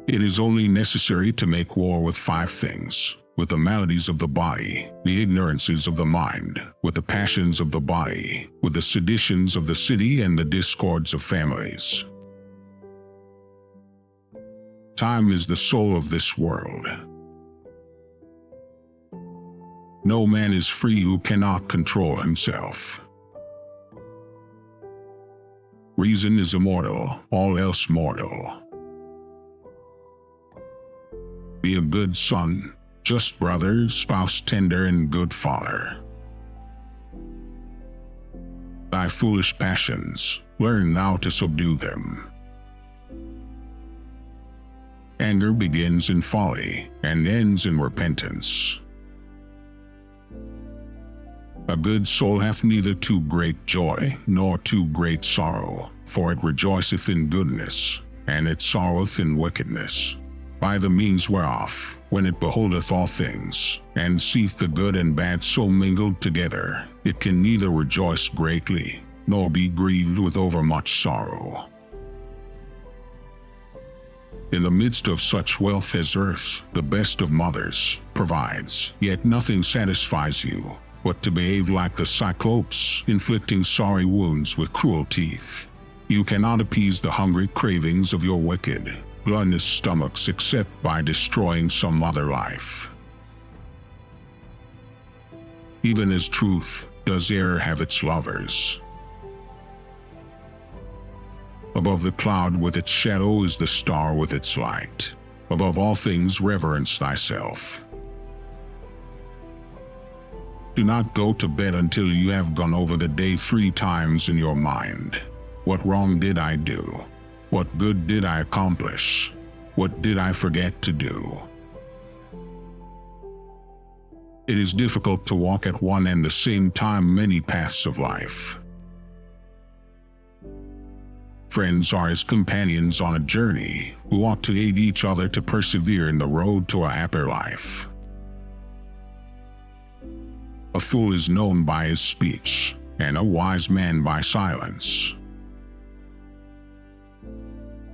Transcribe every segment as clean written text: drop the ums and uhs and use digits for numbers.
It is only necessary to make war with 5 things: with the maladies of the body, the ignorances of the mind, with the passions of the body, with the seditions of the city and the discords of families. Time is the soul of this world. No man is free who cannot control himself. Reason is immortal, all else mortal. Be a good son, just brother, spouse tender, and good father. Thy foolish passions, learn thou to subdue them. Anger begins in folly and ends in repentance. A good soul hath neither too great joy nor too great sorrow, for it rejoiceth in goodness, and it sorroweth in wickedness. By the means whereof, when it beholdeth all things, and seeth the good and bad so mingled together, it can neither rejoice greatly, nor be grieved with overmuch sorrow. In the midst of such wealth as earth, the best of mothers, provides, yet nothing satisfies you, but to behave like the Cyclopes, inflicting sorry wounds with cruel teeth. You cannot appease the hungry cravings of your wicked, gluttonous stomachs except by destroying some other life. Even as truth does error have its lovers. Above the cloud with its shadow is the star with its light. Above all things reverence thyself. Do not go to bed until you have gone over the day 3 times in your mind. What wrong did I do? What good did I accomplish? What did I forget to do? It is difficult to walk at one and the same time many paths of life. Friends are as companions on a journey, who ought to aid each other to persevere in the road to a happier life. A fool is known by his speech, and a wise man by silence.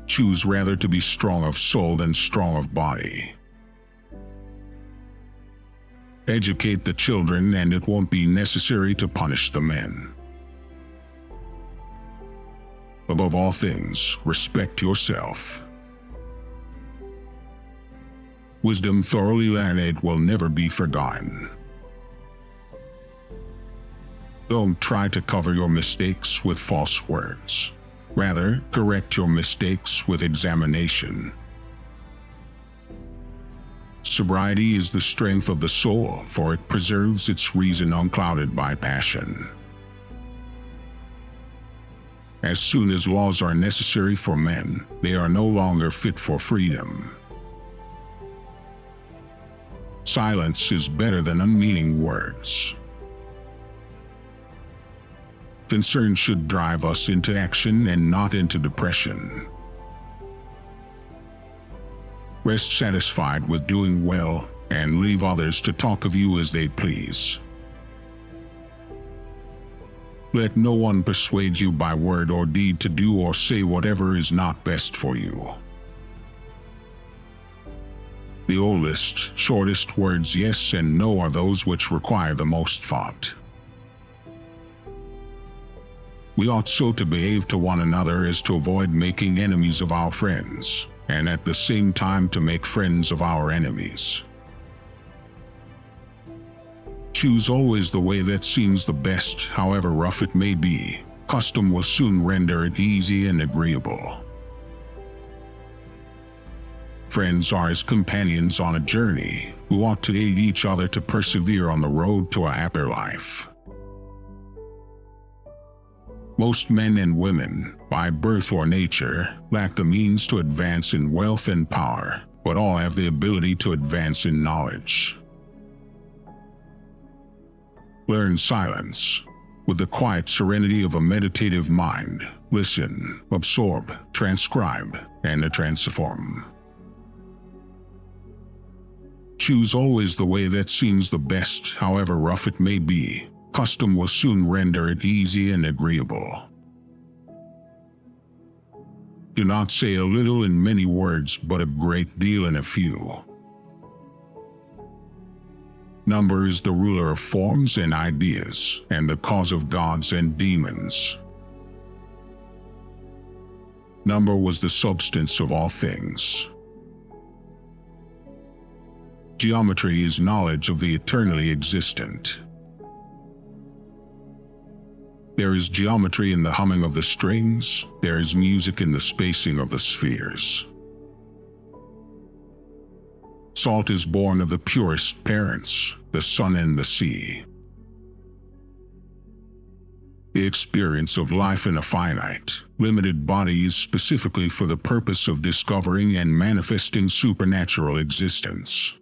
Choose rather to be strong of soul than strong of body. Educate the children, and it won't be necessary to punish the men. Above all things, respect yourself. Wisdom thoroughly learned will never be forgotten. Don't try to cover your mistakes with false words. Rather, correct your mistakes with examination. Sobriety is the strength of the soul, for it preserves its reason unclouded by passion. As soon as laws are necessary for men, they are no longer fit for freedom. Silence is better than unmeaning words. Concern should drive us into action and not into depression. Rest satisfied with doing well, and leave others to talk of you as they please. Let no one persuade you by word or deed to do or say whatever is not best for you. The oldest, shortest words yes and no are those which require the most thought. We ought so to behave to one another as to avoid making enemies of our friends, and at the same time to make friends of our enemies. Choose always the way that seems the best, however rough it may be. Custom will soon render it easy and agreeable. Friends are as companions on a journey, who ought to aid each other to persevere on the road to a happier life. Most men and women, by birth or nature, lack the means to advance in wealth and power, but all have the ability to advance in knowledge. Learn silence. With the quiet serenity of a meditative mind, listen, absorb, transcribe, and transform. Choose always the way that seems the best, however rough it may be. Custom will soon render it easy and agreeable. Do not say a little in many words, but a great deal in a few. Number is the ruler of forms and ideas, and the cause of gods and demons. Number was the substance of all things. Geometry is knowledge of the eternally existent. There is geometry in the humming of the strings, there is music in the spacing of the spheres. Salt is born of the purest parents, the sun and the sea. The experience of life in a finite, limited body is specifically for the purpose of discovering and manifesting supernatural existence.